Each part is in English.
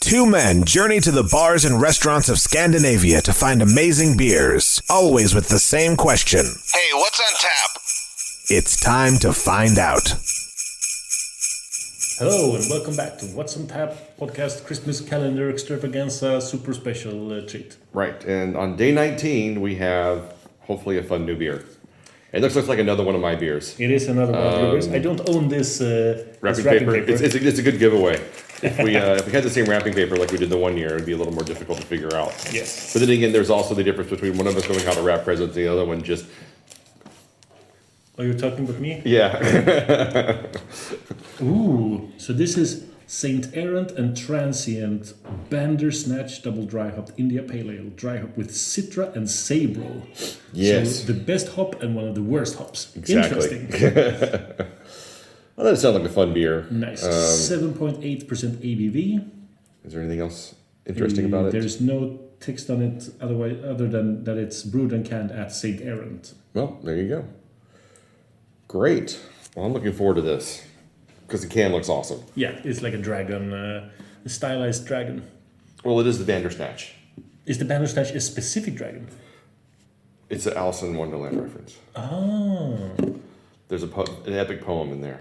Two men journey to the bars and restaurants of Scandinavia to find amazing beers, always with the same question. Hey, what's on tap? It's time to find out. Hello and welcome back to What's on Tap podcast Christmas calendar extravaganza super special treat. Right, and on day 19 we have hopefully a fun new beer. It looks like another one of my beers. It is another one of your beers. I don't own this Wrapping paper. It's a good giveaway. If we had the same wrapping paper like we did the one year, it'd be a little more difficult to figure out. Yes. But then again, there's also the difference between one of us knowing how to wrap presents, and the other one just. Are you talking with me? Yeah. Ooh, so this is Saint Errant and Transient Bandersnatch double dry hopped India Pale Ale, dry hop with citra and sabro. Yes. So the best hop and one of the worst hops. Exactly. Interesting. Well, that sounds like a fun beer. Nice. 7.8% ABV. Is there anything else interesting about it? There's no text on it other than that it's brewed and canned at Saint Errant. Well, there you go. Great. Well, I'm looking forward to this because the can looks awesome. Yeah, it's like a dragon, a stylized dragon. Well, it is the Bandersnatch. Is the Bandersnatch a specific dragon? It's an Alice in Wonderland reference. Oh. There's an epic poem in there.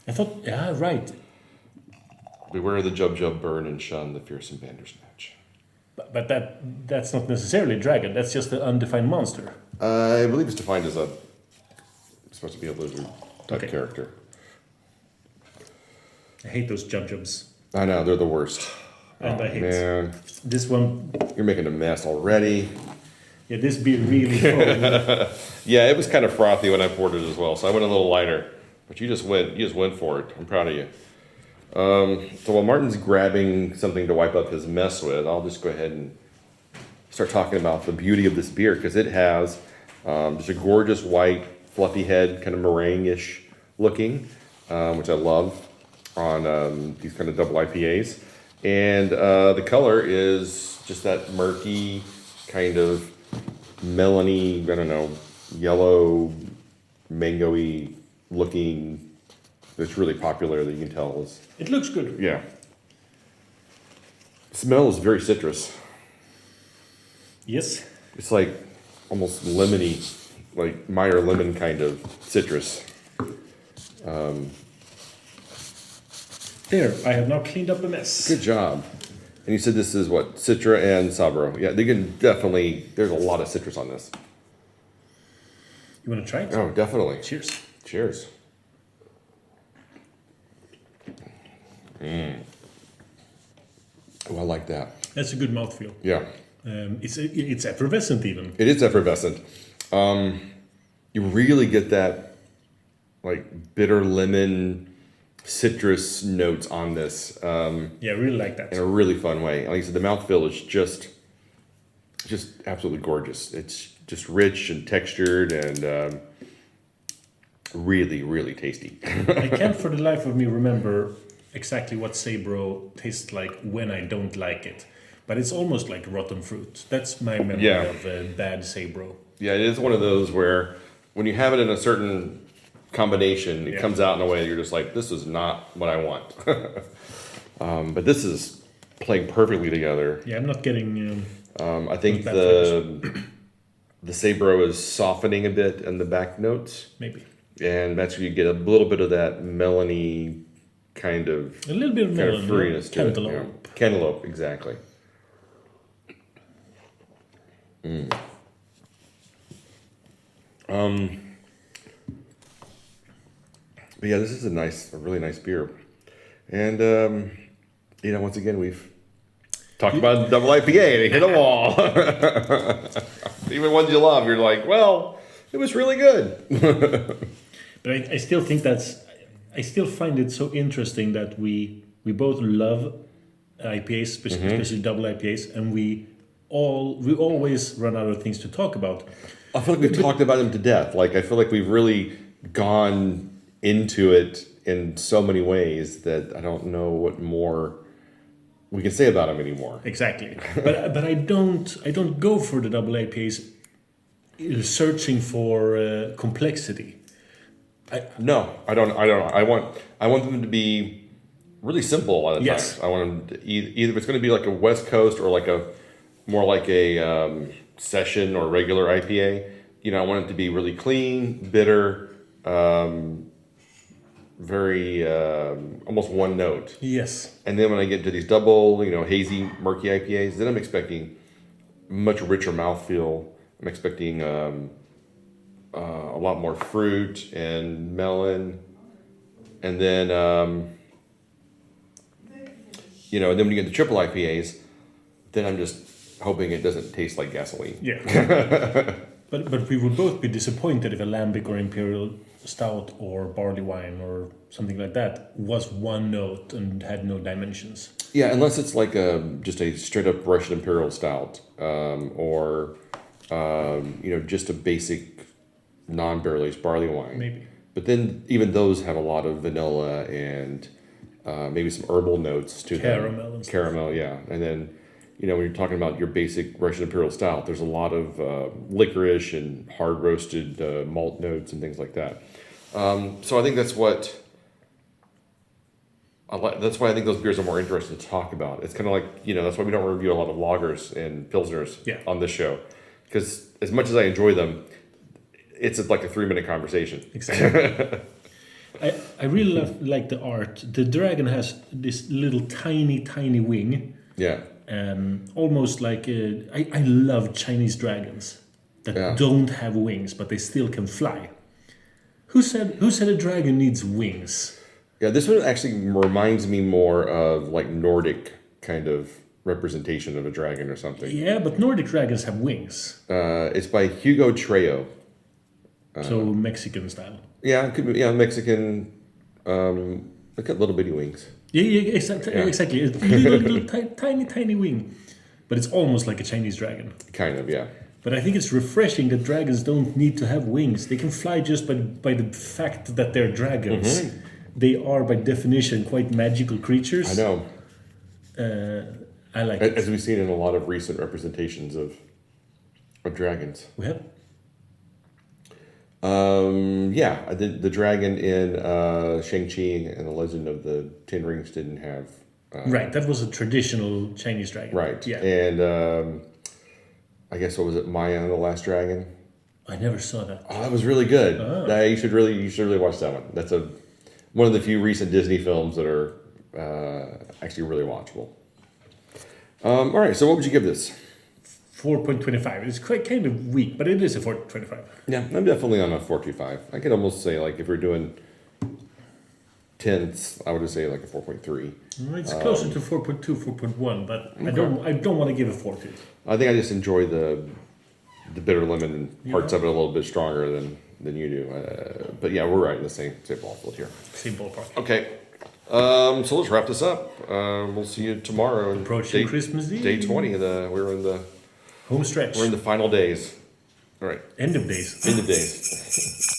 I thought, yeah, right. Beware the jub burn and shun the fearsome Bandersnatch. But that's not necessarily a dragon. That's just an undefined monster. I believe it's defined as supposed to be a lizard type character. I hate those jubs. I know, they're the worst. And I hate Man, this one. you're making a mess already. Yeah, this beer really foamed. Yeah, it was kind of frothy when I poured it as well, so I went a little lighter. But you just went for it. I'm proud of you. So while Martin's grabbing something to wipe up his mess with, I'll just go ahead and start talking about the beauty of this beer, because it has just a gorgeous white, fluffy head, kind of meringue-ish looking, which I love on these kind of double IPAs. And the color is just that murky, kind of melony, I don't know, yellow, mango-y looking. It's really popular that you can tell is. It looks good. Yeah. The smell is very citrus. Yes. It's like almost lemony, like Meyer lemon kind of citrus. There, I have now cleaned up the mess. Good job. And you said this is what? Citra and sabro. Yeah, they can definitely, there's a lot of citrus on this. You want to try it? Oh, definitely. Cheers. Cheers. Oh, I like that. That's a good mouthfeel. Yeah. It's effervescent even. It is effervescent. You really get that like bitter lemon citrus notes on this. Yeah, I really like that. In a really fun way. Like I said, the mouthfeel is just absolutely gorgeous. It's just rich and textured and really, really tasty. I can't for the life of me remember exactly what sabro tastes like when I don't like it. But it's almost like rotten fruit. That's my memory of bad sabro. Yeah, it is one of those where when you have it in a certain combination, it comes out in a way that you're just like, this is not what I want. But this is playing perfectly together. Yeah, I'm not getting... I think the sabro is softening a bit in the back notes. Maybe. And that's where you get a little bit of that melony kind of... A little bit of melon. Fruitiness to Cantaloupe. it. Yeah. Cantaloupe, exactly. But yeah, this is a really nice beer. And, once again, we've talked about double IPA and it hit a wall. Even ones you love, you're like, well, it was really good. But I still think I still find it so interesting that we both love IPAs, especially double IPAs, and we always run out of things to talk about. I feel like we've talked about them to death. Like, I feel like we've really gone into it in so many ways that I don't know what more we can say about them anymore. Exactly. but I don't go for the double IPAs searching for complexity. No, I don't. I want them to be really simple a lot of Yes. times. I want them to either if it's going to be like a West Coast or like a more like a session or regular IPA. I want it to be really clean, bitter, very almost one note. Yes. And then when I get to these double, hazy, murky IPAs, then I'm expecting much richer mouthfeel. I'm expecting a lot more fruit and melon, and then and then when you get the triple IPAs, then I'm just hoping it doesn't taste like gasoline. Yeah. But we would both be disappointed if a lambic or imperial stout or barley wine or something like that was one note and had no dimensions. Yeah, unless it's like just a straight up Russian imperial stout, or just a basic non-barrel aged barley wine. Maybe. But then even those have a lot of vanilla and maybe some herbal notes to Caramel them. and stuff. Caramel, yeah. And then when you're talking about your basic Russian imperial stout, there's a lot of licorice and hard roasted malt notes and things like that. So I think that's what. That's why I think those beers are more interesting to talk about. It's kind of like, that's why we don't review a lot of lagers and pilsners on this show. Because as much as I enjoy them, it's like a 3-minute conversation. Exactly. I really like the art. The dragon has this little tiny, tiny wing. Yeah. Almost like, I love Chinese dragons that don't have wings, but they still can fly. Who said a dragon needs wings? Yeah, this one actually reminds me more of like Nordic kind of representation of a dragon or something. Yeah, but Nordic dragons have wings. It's by Hugo Trejo. So Mexican style. Yeah, it could be. Yeah, Mexican. Look at little bitty wings. Yeah, exactly. Exactly. It's little tiny wing, but it's almost like a Chinese dragon. Kind of, yeah. But I think it's refreshing that dragons don't need to have wings. They can fly just by the fact that they're dragons. Mm-hmm. They are, by definition, quite magical creatures. I know. I like it. As we've seen in a lot of recent representations of dragons. We have? Yeah, the dragon in Shang-Chi and the Legend of the Ten Rings didn't have... right, that was a traditional Chinese dragon. Right, yeah. And I guess, what was it, Maya and the Last Dragon? I never saw that. Oh, that was really good. Oh. You should really watch that one. That's one of the few recent Disney films that are actually really watchable. All right, so what would you give this? 4.25. It's kind of weak, but it is a 4.25. Yeah, I'm definitely on a 4.25. I could almost say, like, if we're doing tenths, I would just say like a 4.3. It's closer to 4.2, 4.1, but okay. I don't want to give a 4 to it. I think I just enjoy the bitter lemon parts of it a little bit stronger than you do. But yeah, we're right in the same ballpark here. Same ballpark. Okay. So let's wrap this up. We'll see you tomorrow. Approaching Christmas Eve. Day 20. We're in the home stretch. We're in the final days. All right. End of days. End of days.